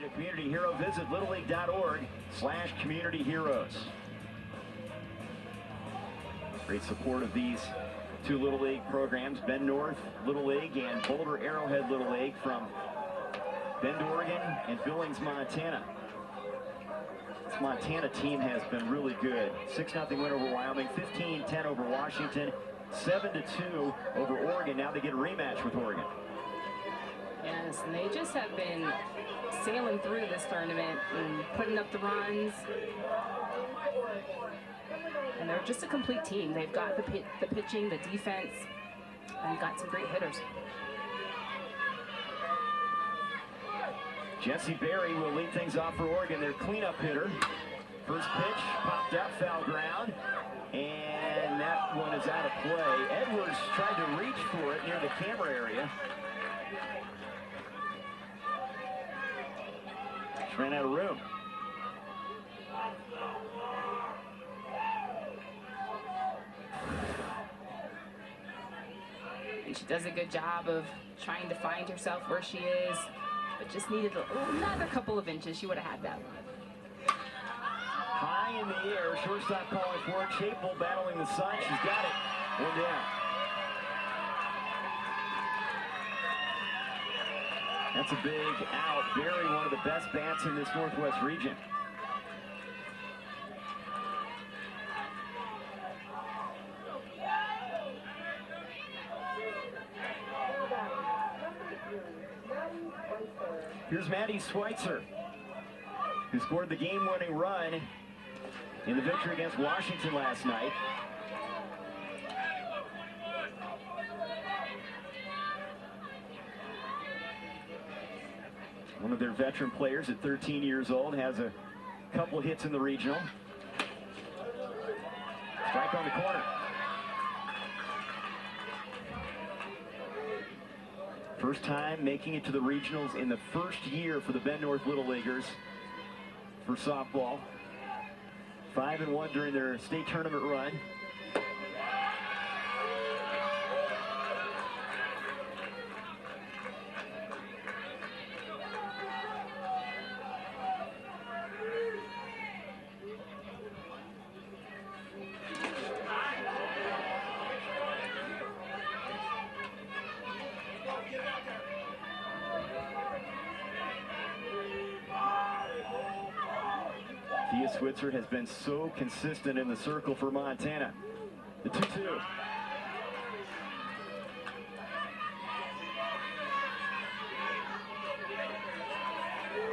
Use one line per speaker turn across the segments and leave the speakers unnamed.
a community hero, visit littleleague.org/communityheroes. Great support of these two Little League programs, Bend North Little League and Boulder Arrowhead Little League from Bend, Oregon and Billings, Montana. This Montana team has been really good. 6-0 win over Wyoming, 15-10 over Washington, 7-2 over Oregon. Now they get a rematch with Oregon.
Yes, and they just have been sailing through this tournament and putting up the runs. And they're just a complete team. They've got the pitching, the defense, and got some great hitters.
Jesse Berry will lead things off for Oregon, their cleanup hitter. First pitch popped up, foul ground, and that one is out of play. Edwards tried to reach for it near the camera area. Just ran out of room.
And she does a good job of trying to find herself where she is, but just needed another couple of inches. She would have had that one.
High in the air, shortstop calling for it. Chapel battling the sun. She's got it. One down. That's a big out. Berry, one of the best bats in this Northwest region. Here's Maddie Schweitzer, who scored the game-winning run in the victory against Washington last night. One of their veteran players at 13 years old, has a couple hits in the regional. Strike on the corner. First time making it to the regionals in the first year for the Bend North Little Leaguers for softball. 5-1 during their state tournament run. Switzer has been so consistent in the circle for Montana. The 2-2.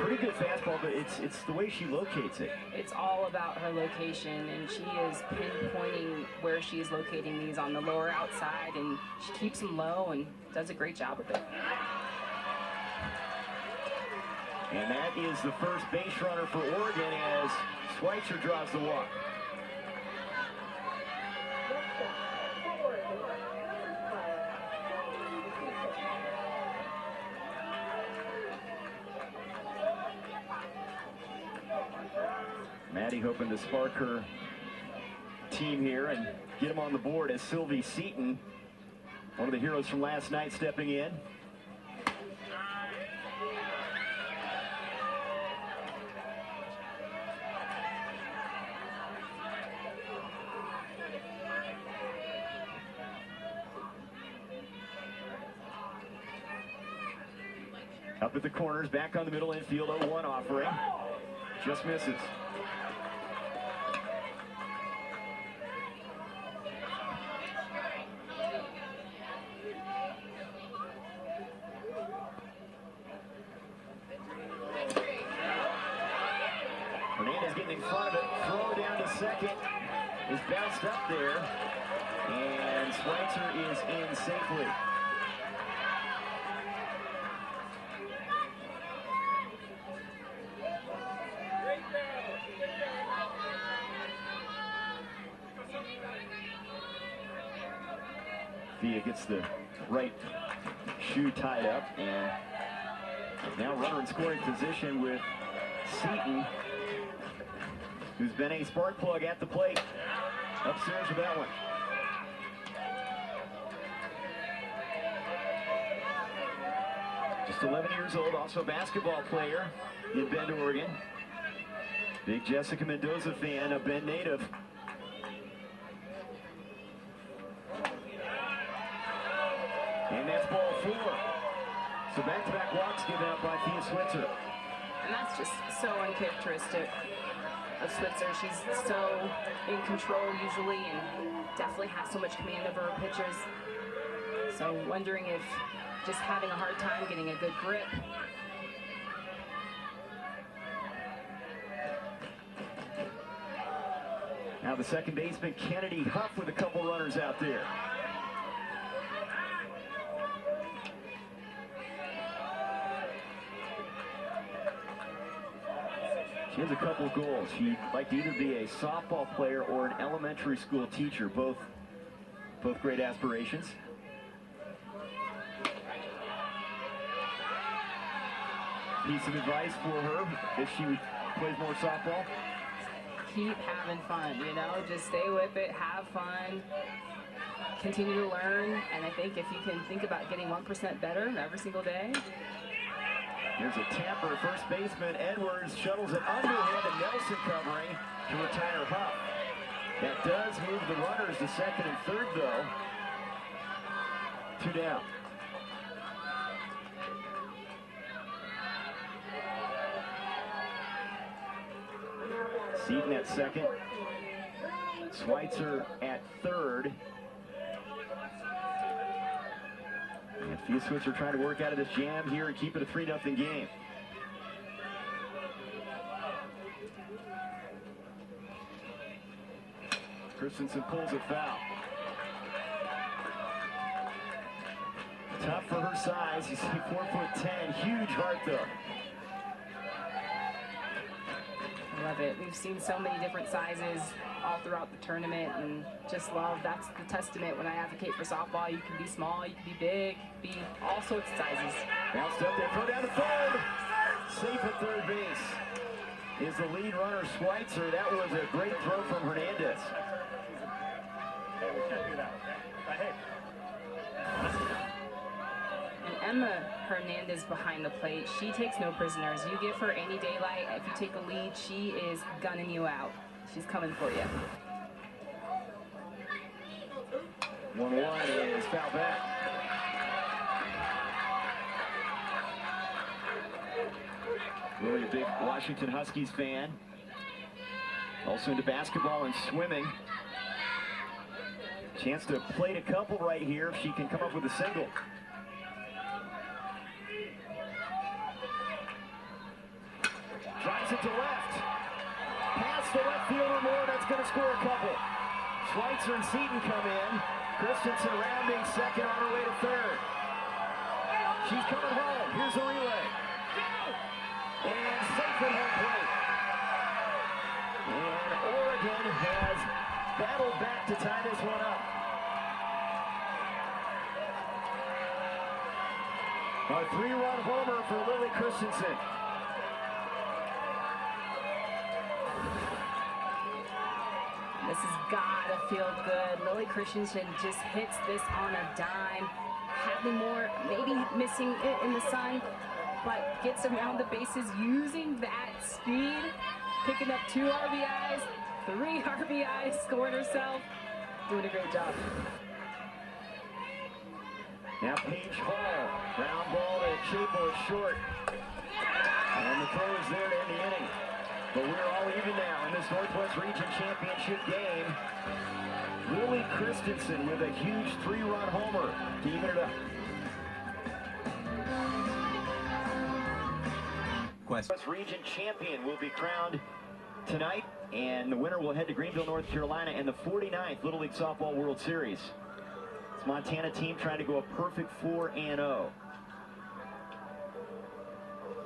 Pretty good fastball, but it's the way she locates it.
It's all about her location, and she is pinpointing where she is locating these on the lower outside, and she keeps them low and does a great job with it.
And that is the first base runner for Oregon as Schweitzer draws the walk. Maddie hoping to spark her team here and get him on the board as Sylvie Seaton, one of the heroes from last night, stepping in. Up at the corners, back on the middle infield, 0-1 offering. Just misses. Hernandez getting in front of it. Throw down to second. Is bounced up there. And Schweitzer is in safely. Thea gets the right shoe tied up, and now runner in scoring position with Seaton, who's been a spark plug at the plate. Upstairs with that one. Just 11 years old, also a basketball player in Bend, Oregon. Big Jessica Mendoza fan, a Bend native. And that's ball 4. So back-to-back walks given up by Thea Switzer.
And that's just so uncharacteristic of Switzer. She's so in control usually and definitely has so much command over her pitches. So wondering if just having a hard time getting a good grip.
Now the second baseman, Kennedy Huff, with a couple runners out there. She has a couple of goals. She'd like to either be a softball player or an elementary school teacher, both great aspirations. Piece of advice for her if she plays more softball?
Keep having fun, you know, just stay with it, have fun, continue to learn, and I think if you can think about getting 1% better every single day.
Here's a tapper, first baseman Edwards shuttles it underhand and Nelson covering to retire Huff. That does move the runners to second and third, though. 2 down. Seaton at second. Schweitzer at third. And Thea Switzer trying to work out of this jam here and keep it a 3-0 game. Christensen pulls it foul. Tough for her size. You see 4'10", huge heart though.
I love it. We've seen so many different sizes all throughout the tournament, and just love, that's the testament when I advocate for softball. You can be small, you can be big, be all sorts of sizes.
Bounced up there, throw down to third. Safe at third base is the lead runner, Schweitzer. That was a great throw from Hernandez.
Hey, we can't do that. Hey.
And Emma Hernandez behind the plate, she takes no prisoners. You give her any daylight, if you take a lead, she is gunning you out. She's coming for you.
1-1 is foul back. Really a big Washington Huskies fan. Also into basketball and swimming. Chance to plate a couple right here if she can come up with a single. Drives it to left. Past the left fielder Moore, that's going to score a couple. Schweitzer and Seaton come in. Christensen rounding second on her way to third. She's coming home. Here's a relay. And safe at home plate. And Oregon has battled back to tie this one up. A 3-run homer for Lily Christensen.
This has gotta feel good. Lily Christensen just hits this on a dime. Hadley Moore maybe missing it in the sun, but gets around the bases using that speed, picking up 2 RBIs, 3 RBIs, scored herself, doing a great job.
Now Paige Hall, ground ball to Chapel is short. And the throw is there to end the inning. But we're all even now in this Northwest Region Championship game. Lily Christensen with a huge 3-run homer to even it up. Northwest Region champion will be crowned tonight, and the winner will head to Greenville, North Carolina, in the 49th Little League Softball World Series. It's Montana team trying to go a perfect 4-0.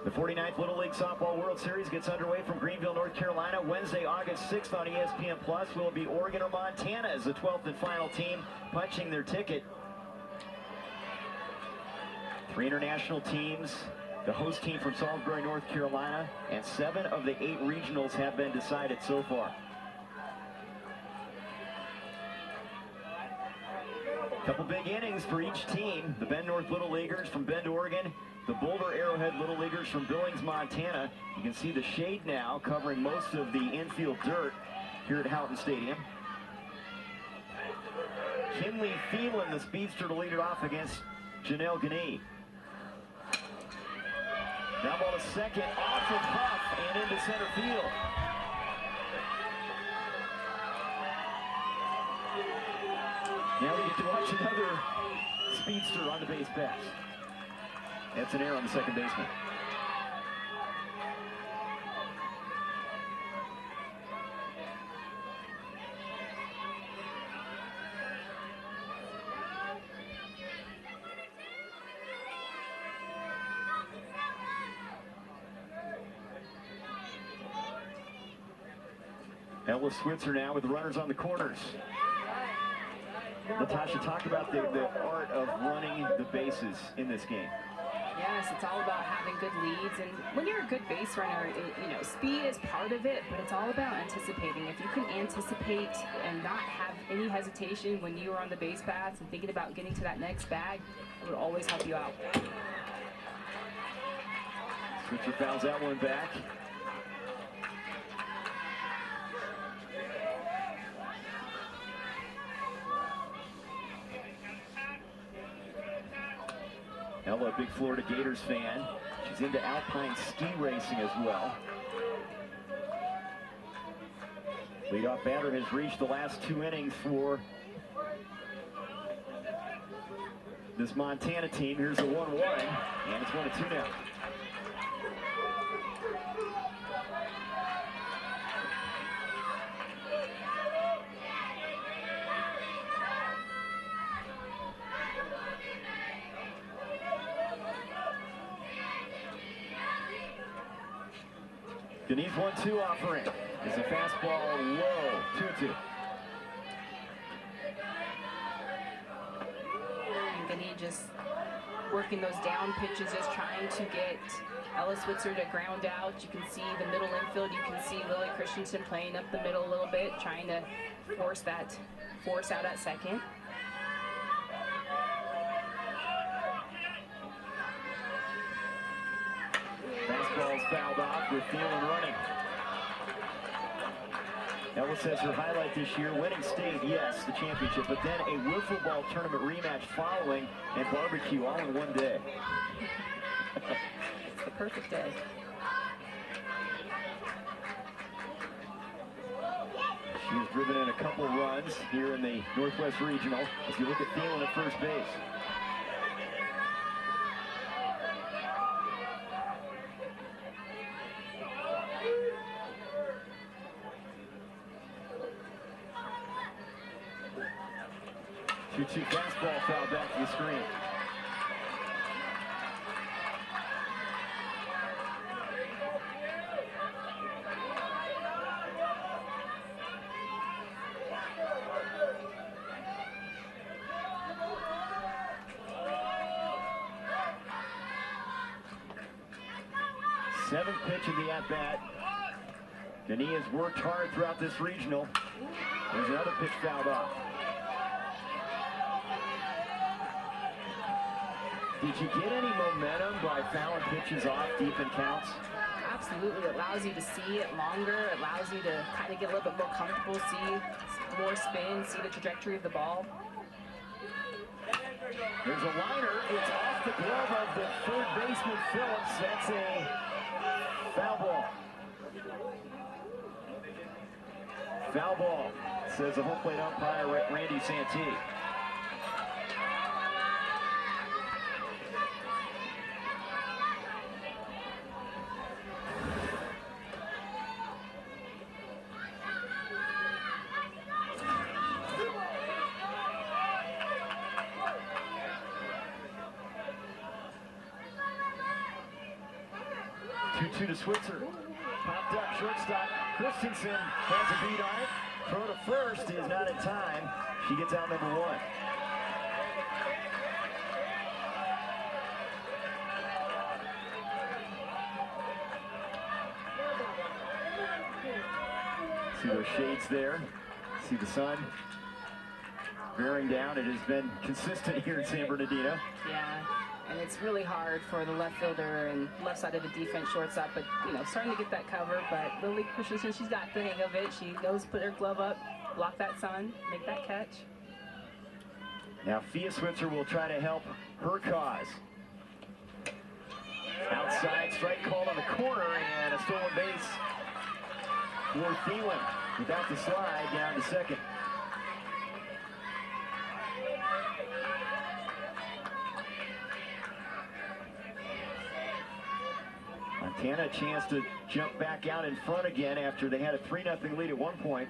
The 49th Little League Softball World Series gets underway from Greenville, North Carolina. Wednesday, August 6th on ESPN Plus will be Oregon or Montana as the 12th and final team punching their ticket. 3 international teams, the host team from Salisbury, North Carolina, and 7 of the 8 regionals have been decided so far. Couple big innings for each team. The Bend North Little Leaguers from Bend, Oregon, the Boulder Arrowhead Little Leaguers from Billings, Montana. You can see the shade now covering most of the infield dirt here at Houghton Stadium. Kinley Phelan, the speedster, to lead it off against Janelle Ganie. Down ball to second, off of Huff and into center field. Now we get to watch another speedster on the base pass. That's an error on the second baseman. Ella Switzer now with the runners on the corners. Natasha, talk about the art of running the bases in this game.
Yes, it's all about having good leads, and when you're a good base runner, speed is part of it, but it's all about anticipating. If you can anticipate and not have any hesitation when you are on the base paths and thinking about getting to that next bag, it would always help you out.
Switzer fouls that one back. Ella, a big Florida Gators fan. She's into alpine ski racing as well. Leadoff batter has reached the last 2 innings for this Montana team. Here's the 1-1, and it's 1-2 now. Ganee's 1-2 offering. It's a fastball low, 2-2.
Ganee just working those down pitches, just trying to get Ella Switzer to ground out. You can see the middle infield. You can see Lily Christensen playing up the middle a little bit, trying to force out at second.
Fastball's fouled off with Phelan running. Ella says her highlight this year, winning state, yes, the championship, but then a wiffle ball tournament rematch following and barbecue all in one day.
It's the perfect day.
She has driven in a couple runs here in the Northwest Regional. As you look at Phelan at first base. 2-2 fastball foul back to the screen. Seventh pitch of the at-bat. Ganee has worked hard throughout this regional. There's another pitch fouled off. Did you get any momentum by fouling pitches off deep in counts?
Absolutely. It allows you to see it longer. It allows you to kind of get a little bit more comfortable, see more spin, see the trajectory of the ball.
There's a liner. It's off the glove of the third baseman, Phillips. That's a foul ball. Foul ball, says the home plate umpire, Randy Santee. To Switzer, popped up shortstop. Christensen has a beat on it. Throw to first is not in time. She gets out number 1. See those shades there. See the sun bearing down. It has been consistent here in San Bernardino.
Yeah. And it's really hard for the left fielder and left side of the defense, shortstop, but, you know, starting to get that cover. But Lily Christensen, she's got the hang of it. She knows to put her glove up, block that sun, make that catch.
Now Fia Switzer will try to help her cause. Outside strike called on the corner, and a stolen base for Thielen. Without the slide, down to second. Montana a chance to jump back out in front again after they had a 3-0 lead at one point.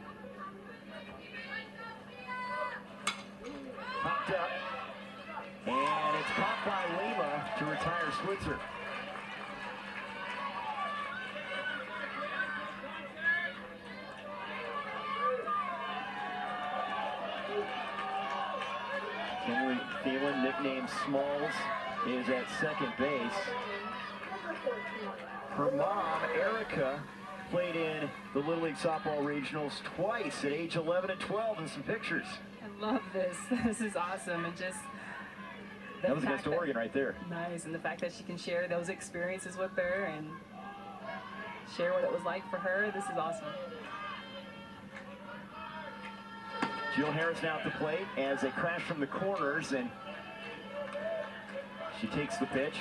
Popped up, and it's caught by Lima to retire Switzer. Kinley Thielen, nicknamed Smalls, is at second base. Her mom, Erica, played in the Little League Softball Regionals twice at age 11 and 12, and some pictures.
I love this. This is awesome. And just
that was against Oregon right there.
Nice. And the fact that she can share those experiences with her and share what it was like for her, this is awesome.
Jill Harris now at the plate as they crash from the corners, and she takes the pitch.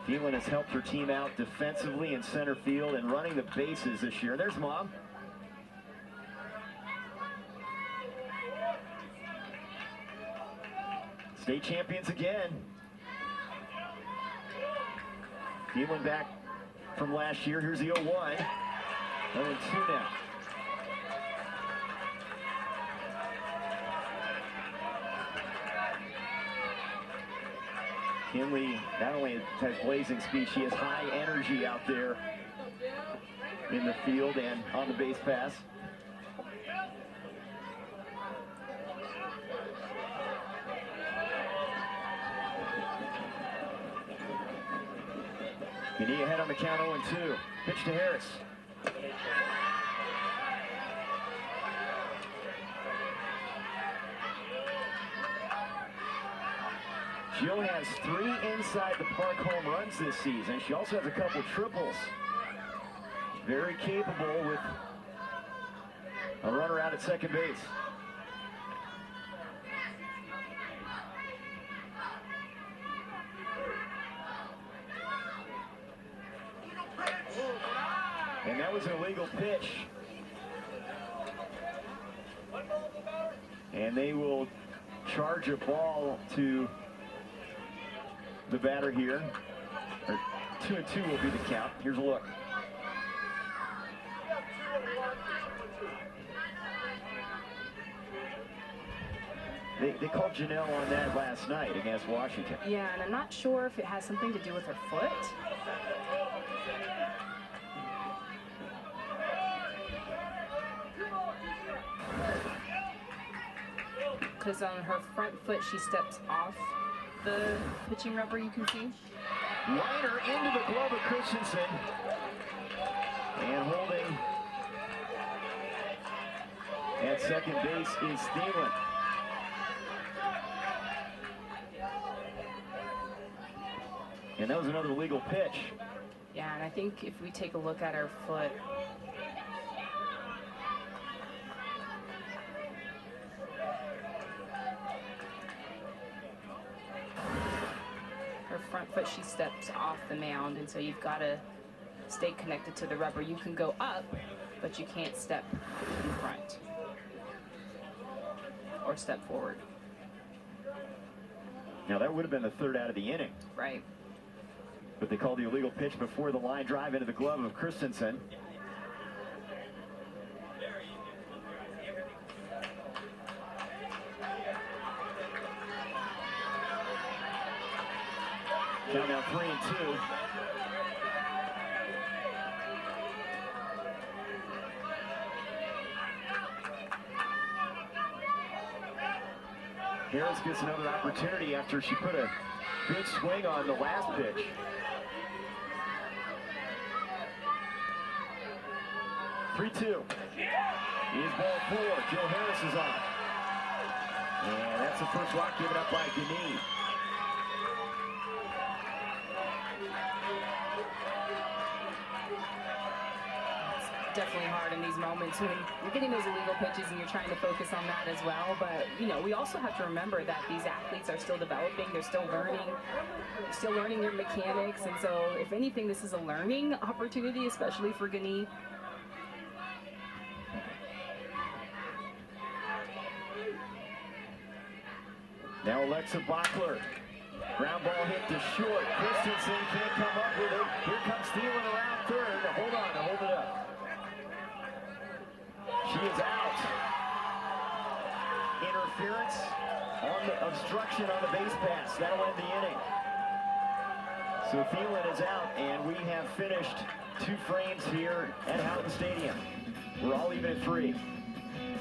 Thielen has helped her team out defensively in center field and running the bases this year. There's Mom. State champions again. Thielen back from last year. Here's the 0-1. 0-2 now. Kinley not only has blazing speed, she has high energy out there in the field and on the base pass. Guinea ahead on the count 0-2. Pitch to Harris. Jill has 3 inside the park home runs this season. She also has a couple triples. Very capable with a runner out at second base. And that was an illegal pitch. And they will charge a ball to the batter here. 2-2 will be the count. Here's a look. They called Janelle on that last night against Washington.
Yeah, and I'm not sure if it has something to do with her foot. Because on her front foot, she steps off the pitching rubber, you can see.
Liner into the glove of Christensen. And holding at second base is Thielen. And that was another legal pitch.
Yeah, and I think if we take a look at her foot, her front foot, she steps off the mound, and so you've got to stay connected to the rubber. You can go up, but you can't step in front or step forward.
Now that would have been the third out of the inning.
Right.
But they called the illegal pitch before the line drive into the glove of Christensen. Count now 3-2. Harris gets another opportunity after she put a good swing on the last pitch. Three-two. Is ball 4. Jill Harris is on. And that's the first walk given up by Guinea.
definitely hard in these moments when you're getting those illegal pitches and you're trying to focus on that as well. But, you know, we also have to remember that these athletes are still developing. They're still learning their mechanics. And so, if anything, this is a learning opportunity, especially for Gani.
Now Alexa Bachler. Ground ball hit to short. Christensen can't come up with it. Here comes Thielen around third. Hold on, hold it up. She is out. Interference on the obstruction on the base pass. That'll end the inning. So Thielen is out, and we have finished 2 frames here at Houghton Stadium. We're all even at 3.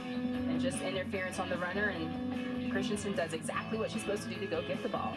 And just interference on the runner, and Christensen does exactly what she's supposed to do to go get the ball.